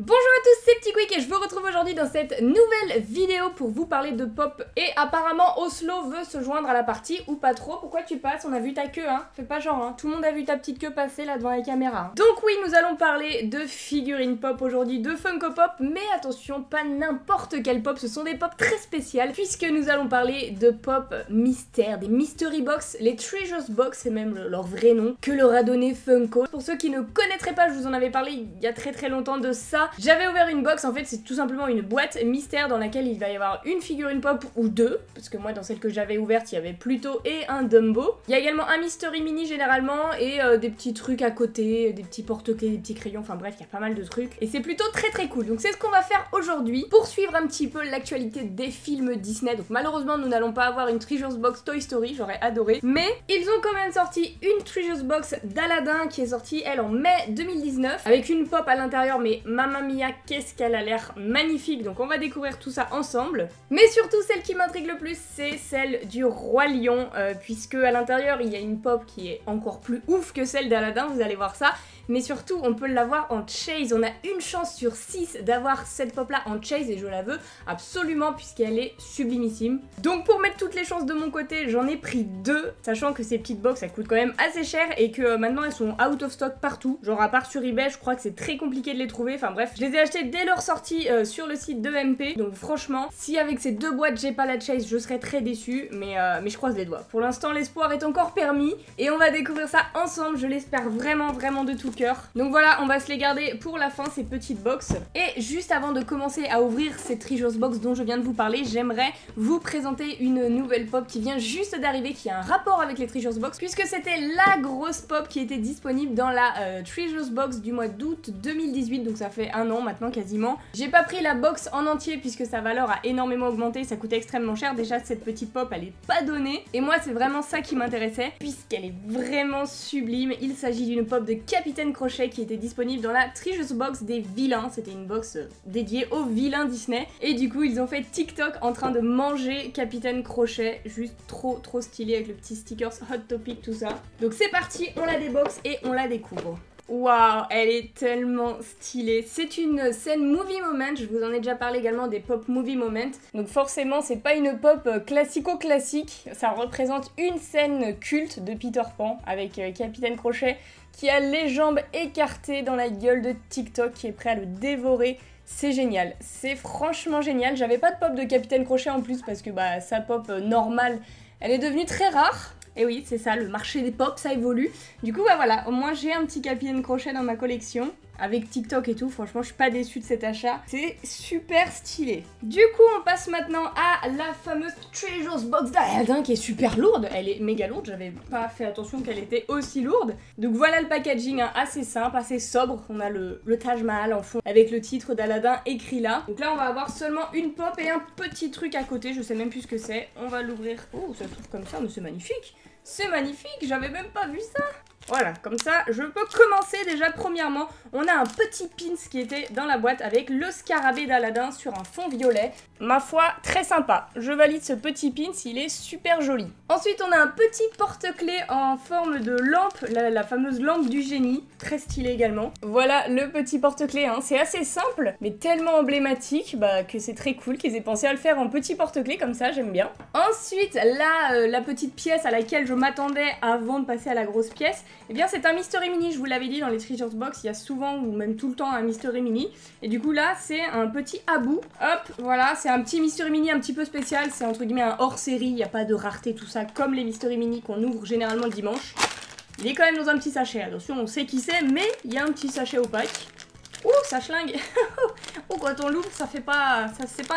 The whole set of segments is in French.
Bonjour à tous, c'est Petit Quick et je vous retrouve aujourd'hui dans cette nouvelle vidéo pour vous parler de pop. Et apparemment Oslo veut se joindre à la partie, ou pas trop. Pourquoi tu passes? On a vu ta queue, hein. Fais pas genre, hein. Tout le monde a vu ta petite queue passer là devant la caméra. Donc oui, nous allons parler de figurines pop aujourd'hui, de Funko Pop. Mais attention, pas n'importe quelle pop, ce sont des pop très spéciales. Puisque nous allons parler de pop mystère, des mystery box, les treasures box, c'est même leur vrai nom, que leur a donné Funko. Pour ceux qui ne connaîtraient pas, je vous en avais parlé il y a très longtemps de ça. J'avais ouvert une box, en fait c'est tout simplement une boîte mystère dans laquelle il va y avoir une figurine pop ou deux, parce que moi dans celle que j'avais ouverte il y avait Pluto et un Dumbo. Il y a également un mystery mini généralement et des petits trucs à côté, des petits porte-clés, des petits crayons, enfin bref il y a pas mal de trucs. Et c'est plutôt très cool, donc c'est ce qu'on va faire aujourd'hui, pour suivre un petit peu l'actualité des films Disney. Donc malheureusement nous n'allons pas avoir une Treasures Box Toy Story, j'aurais adoré, mais ils ont quand même sorti une Treasures Box d'Aladin qui est sortie elle en mai 2019, avec une pop à l'intérieur, mais Mamma Mia, qu'est-ce qu'elle a l'air magnifique, donc on va découvrir tout ça ensemble. Mais surtout celle qui m'intrigue le plus, c'est celle du Roi Lion, puisque à l'intérieur il y a une pop qui est encore plus ouf que celle d'Aladin, vous allez voir ça. Mais surtout, on peut l'avoir en chase. On a une chance sur 6 d'avoir cette pop-là en chase, et je la veux absolument puisqu'elle est sublimissime. Donc pour mettre toutes les chances de mon côté, j'en ai pris 2, sachant que ces petites box, elles coûtent quand même assez cher et que maintenant elles sont out of stock partout. Genre à part sur eBay, je crois que c'est très compliqué de les trouver. Enfin bref, je les ai achetées dès leur sortie sur le site de MP. Donc franchement, si avec ces 2 boîtes j'ai pas la chase, je serais très déçue. Mais je croise les doigts. Pour l'instant, l'espoir est encore permis et on va découvrir ça ensemble. Je l'espère vraiment de tout cœur. Donc voilà, on va se les garder pour la fin, ces petites box. Et juste avant de commencer à ouvrir ces Treasures Box dont je viens de vous parler, j'aimerais vous présenter une nouvelle pop qui vient juste d'arriver, qui a un rapport avec les Treasures Box, puisque c'était la grosse pop qui était disponible dans la Treasures Box du mois d'août 2018, donc ça fait un an maintenant quasiment. J'ai pas pris la box en entier puisque sa valeur a énormément augmenté, ça coûtait extrêmement cher. Déjà cette petite pop elle est pas donnée, et moi c'est vraiment ça qui m'intéressait, puisqu'elle est vraiment sublime. Il s'agit d'une pop de Capitaine Crochet qui était disponible dans la Treasures Box des vilains. C'était une box dédiée aux vilains Disney, et du coup ils ont fait TikTok en train de manger Capitaine Crochet, juste trop stylé avec le petit stickers Hot Topic, tout ça. Donc c'est parti, on la déboxe et on la découvre. Waouh, elle est tellement stylée. C'est une scène movie moment, je vous en ai déjà parlé également des pop movie moment. Donc forcément, c'est pas une pop classico-classique, ça représente une scène culte de Peter Pan avec Capitaine Crochet qui a les jambes écartées dans la gueule de TikTok, qui est prêt à le dévorer. C'est génial, c'est franchement génial. J'avais pas de pop de Capitaine Crochet en plus parce que bah sa pop normale, elle est devenue très rare. Et oui, c'est ça, le marché des pop, ça évolue. Du coup, bah voilà, au moins j'ai un petit Capitaine Crochet dans ma collection. Avec TikTok et tout, franchement, je suis pas déçue de cet achat. C'est super stylé. Du coup, on passe maintenant à la fameuse Treasures Box d'Aladin, qui est super lourde. Elle est méga lourde, j'avais pas fait attention qu'elle était aussi lourde. Donc voilà le packaging, hein, assez simple, assez sobre. On a le Taj Mahal en fond, avec le titre d'Aladin écrit là. Donc là, on va avoir seulement une pop et un petit truc à côté, je sais même plus ce que c'est. On va l'ouvrir. Oh, ça s'ouvre comme ça, mais c'est magnifique. C'est magnifique, j'avais même pas vu ça. Voilà, comme ça, je peux commencer déjà. Premièrement, on a un petit pins qui était dans la boîte avec le scarabée d'Aladin sur un fond violet. Ma foi, très sympa. Je valide ce petit pins, il est super joli. Ensuite, on a un petit porte-clés en forme de lampe, la fameuse lampe du génie. Très stylé également. Voilà le petit porte-clés, hein. C'est assez simple, mais tellement emblématique que c'est très cool qu'ils aient pensé à le faire en petit porte-clés, comme ça, j'aime bien. Ensuite, là, la petite pièce à laquelle je m'attendais avant de passer à la grosse pièce, eh bien c'est un mystery mini, je vous l'avais dit dans les Treasures Box, il y a souvent ou même tout le temps un mystery mini. Et du coup là c'est un petit Abou. Hop, voilà, c'est un petit mystery mini un petit peu spécial, c'est entre guillemets un hors série, il n'y a pas de rareté tout ça comme les mystery mini qu'on ouvre généralement le dimanche. Il est quand même dans un petit sachet, attention on sait qui c'est, mais il y a un petit sachet opaque. Ouh, ça schlingue. Oh, quand on l'ouvre, c'est pas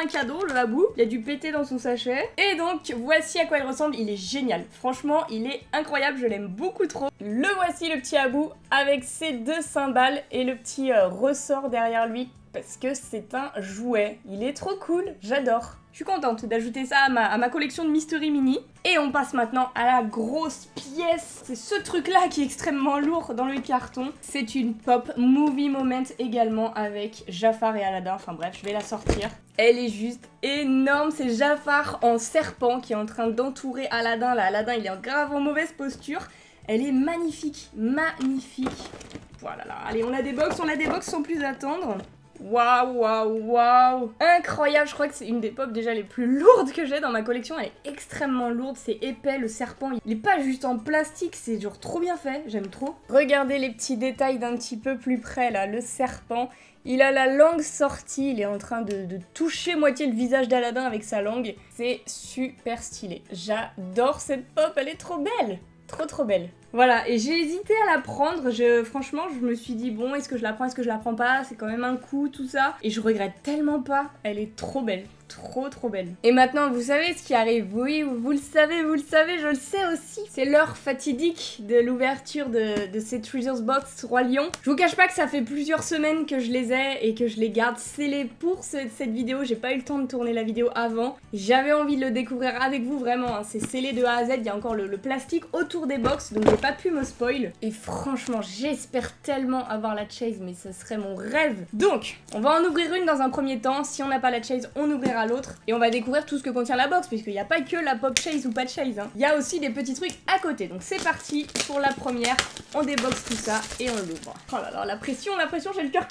un cadeau, le Abou. Il y a du pété dans son sachet. Et donc, voici à quoi il ressemble. Il est génial. Franchement, il est incroyable. Je l'aime beaucoup trop. Le voici, le petit Abou, avec ses 2 cymbales et le petit ressort derrière lui, parce que c'est un jouet. Il est trop cool. J'adore. Je suis contente d'ajouter ça à ma collection de Mystery Mini. Et on passe maintenant à la grosse pièce. C'est ce truc-là qui est extrêmement lourd dans le carton. C'est une pop movie moment également avec Jafar et Aladin. Enfin bref, je vais la sortir. Elle est juste énorme. C'est Jafar en serpent qui est en train d'entourer Aladin. Là, Aladin, il est grave en mauvaise posture. Elle est magnifique, magnifique. Voilà, là. Allez, on la déboxe sans plus attendre. Waouh, waouh, waouh. Incroyable, je crois que c'est une des pop déjà les plus lourdes que j'ai dans ma collection. Elle est extrêmement lourde, c'est épais, le serpent, il est pas juste en plastique, c'est genre trop bien fait, j'aime trop. Regardez les petits détails d'un petit peu plus près là, le serpent. Il a la langue sortie, il est en train de toucher moitié le visage d'Aladin avec sa langue. C'est super stylé. J'adore cette pop, elle est trop belle. Trop belle. Voilà, et j'ai hésité à la prendre, franchement je me suis dit bon, est-ce que je la prends, est-ce que je la prends pas, c'est quand même un coup, tout ça. Et je regrette tellement pas, elle est trop belle. Trop belle. Et maintenant, vous savez ce qui arrive. Oui, vous le savez, je le sais aussi. C'est l'heure fatidique de l'ouverture de ces Treasures Box Roi Lion. Je vous cache pas que ça fait plusieurs semaines que je les ai et que je les garde scellés pour cette vidéo. J'ai pas eu le temps de tourner la vidéo avant. J'avais envie de le découvrir avec vous, vraiment. Hein. C'est scellé de A à Z. Il y a encore le plastique autour des box, donc j'ai pas pu me spoil. Et franchement, j'espère tellement avoir la chase, mais ce serait mon rêve. Donc, on va en ouvrir une dans un premier temps. Si on n'a pas la chase, on ouvrira l'autre et on va découvrir tout ce que contient la box, puisqu'il n'y a pas que la pop chase ou pas de chase, hein. Il y a aussi des petits trucs à côté. Donc c'est parti pour la première, on déboxe tout ça et on l'ouvre. Oh là là, la pression, j'ai le cœur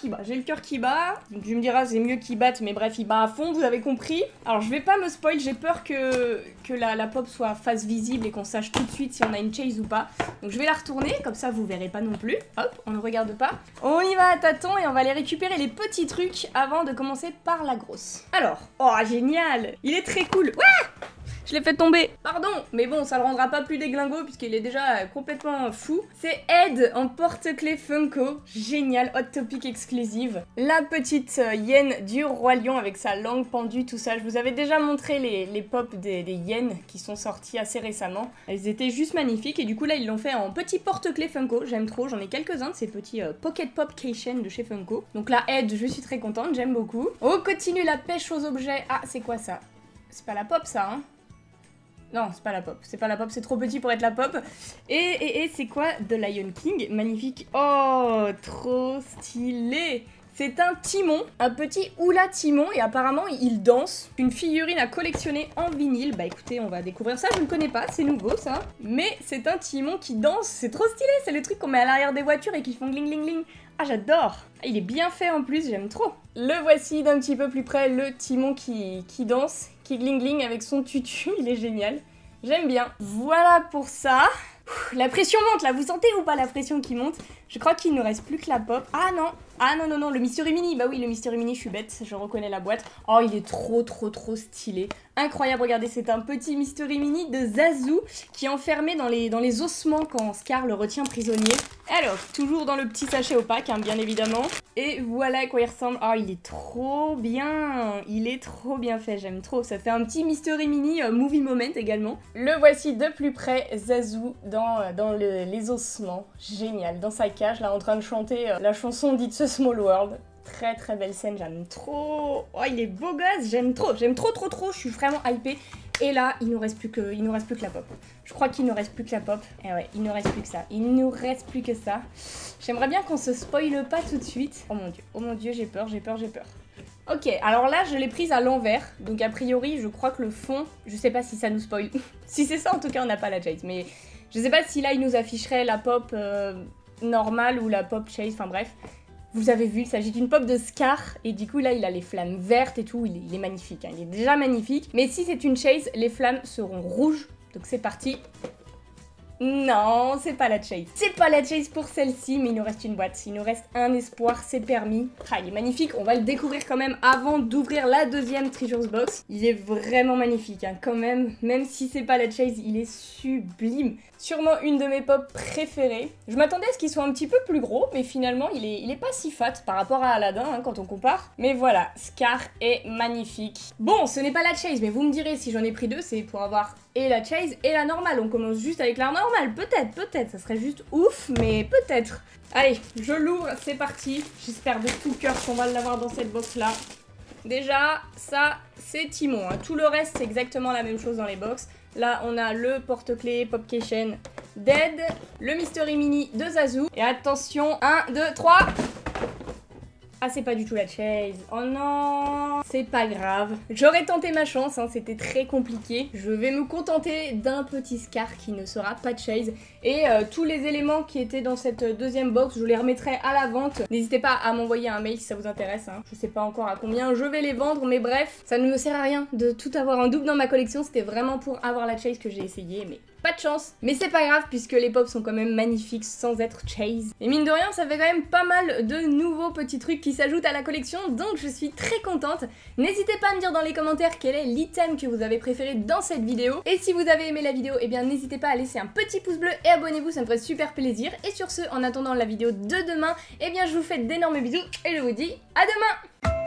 qui bat, donc tu me diras c'est mieux qu'il batte, mais bref il bat à fond, vous avez compris. Alors je vais pas me spoil, j'ai peur que la pop soit face visible et qu'on sache tout de suite si on a une chase ou pas. Donc je vais la retourner, comme ça vous verrez pas non plus. Hop, on ne regarde pas. On y va à tâtons et on va aller récupérer les petits trucs avant de commencer par la grosse. Alors, oh génial, il est très cool. Ouais, je l'ai fait tomber. Pardon, mais bon, ça le rendra pas plus déglingo puisqu'il est déjà complètement fou. C'est Ed en porte-clés Funko. Génial, Hot Topic exclusive. La petite hyène du Roi Lion avec sa langue pendue, tout ça. Je vous avais déjà montré les pops des hyènes qui sont sorties assez récemment. Elles étaient juste magnifiques et du coup là, ils l'ont fait en petit porte-clés Funko. J'aime trop, j'en ai quelques-uns de ces petits Pocket Pop Keychain de chez Funko. Donc là, Ed, je suis très contente, j'aime beaucoup. On continue la pêche aux objets. Ah, c'est quoi ça? C'est pas la pop ça, hein? Non, c'est pas la pop, c'est trop petit pour être la pop. Et c'est quoi The Lion King? Magnifique. Oh, trop stylé. C'est un Timon, un petit Oula Timon, et apparemment il danse. Une figurine à collectionner en vinyle. Bah écoutez, on va découvrir ça, je ne connais pas, c'est nouveau ça. Mais c'est un Timon qui danse, c'est trop stylé, c'est le truc qu'on met à l'arrière des voitures et qui font gling gling gling. Ah j'adore. Il est bien fait en plus, j'aime trop. Le voici d'un petit peu plus près, le Timon qui danse, qui gling gling avec son tutu, il est génial. J'aime bien. Voilà pour ça. La pression monte là, vous sentez ou pas la pression qui monte? Je crois qu'il ne reste plus que la pop. Ah non, le Mystery Mini. Bah oui, le Mystery Mini, je suis bête, je reconnais la boîte. Oh, il est trop stylé. Incroyable, regardez, c'est un petit Mystery Mini de Zazu qui est enfermé dans les ossements quand Scar le retient prisonnier. Alors, toujours dans le petit sachet opaque, hein, bien évidemment. Et voilà à quoi il ressemble. Oh, il est trop bien. Il est trop bien fait, j'aime trop. Ça fait un petit Mystery Mini Movie Moment également. Le voici de plus près, Zazu dans les ossements. Génial, dans sa cage, là, en train de chanter la chanson d'It's a Small World. Très belle scène, j'aime trop. Oh, il est beau gosse, j'aime trop, je suis vraiment hypée. Et là, il nous reste plus que la pop. Je crois qu'il ne reste plus que la pop. Et ouais, il ne reste plus que ça. Il nous reste plus que ça. J'aimerais bien qu'on se spoile pas tout de suite. Oh mon dieu, j'ai peur. Ok, alors là, je l'ai prise à l'envers. Donc a priori, je crois que le fond, je sais pas si ça nous spoil. Si c'est ça, en tout cas, on n'a pas la chase. Mais je sais pas si là, il nous afficherait la pop normale ou la pop chase, enfin bref. Vous avez vu, il s'agit d'une pop de Scar, et du coup là il a les flammes vertes et tout, il est magnifique, hein, il est déjà magnifique. Mais si c'est une chase, les flammes seront rouges, donc c'est parti. Non, c'est pas la chase. C'est pas la chase pour celle-ci, mais il nous reste une boîte. Il nous reste un espoir, c'est permis. Ah, il est magnifique, on va le découvrir quand même avant d'ouvrir la deuxième Treasures Box. Il est vraiment magnifique, hein, quand même. Même si c'est pas la chase, il est sublime. Sûrement une de mes pop préférées. Je m'attendais à ce qu'il soit un petit peu plus gros, mais finalement, il est pas si fat par rapport à Aladin, hein, quand on compare. Mais voilà, Scar est magnifique. Bon, ce n'est pas la chase, mais vous me direz, si j'en ai pris deux, c'est pour avoir et la chase et la normale. On commence juste avec la normale, peut-être, ça serait juste ouf, mais peut-être. Allez, je l'ouvre, c'est parti. J'espère de tout cœur qu'on va l'avoir dans cette box-là. Déjà, ça, c'est Timon, hein. Tout le reste, c'est exactement la même chose dans les box. Là, on a le porte-clés Pop Keychain d'Ed, le Mystery Mini de Zazu. Et attention, 1, 2, 3. Ah, c'est pas du tout la chase. Oh non, c'est pas grave. J'aurais tenté ma chance, hein, c'était très compliqué. Je vais me contenter d'un petit Scar qui ne sera pas de chase. Et tous les éléments qui étaient dans cette deuxième box, je les remettrai à la vente. N'hésitez pas à m'envoyer un mail si ça vous intéresse. Hein. Je sais pas encore à combien je vais les vendre, mais bref, ça ne me sert à rien de tout avoir en double dans ma collection. C'était vraiment pour avoir la chase que j'ai essayé, mais pas de chance. Mais c'est pas grave puisque les pops sont quand même magnifiques sans être chase. Et mine de rien, ça fait quand même pas mal de nouveaux petits trucs qui s'ajoutent à la collection, donc je suis très contente. N'hésitez pas à me dire dans les commentaires quel est l'item que vous avez préféré dans cette vidéo. Et si vous avez aimé la vidéo, eh bien n'hésitez pas à laisser un petit pouce bleu et abonnez-vous, ça me ferait super plaisir. Et sur ce, en attendant la vidéo de demain, eh bien je vous fais d'énormes bisous et je vous dis à demain!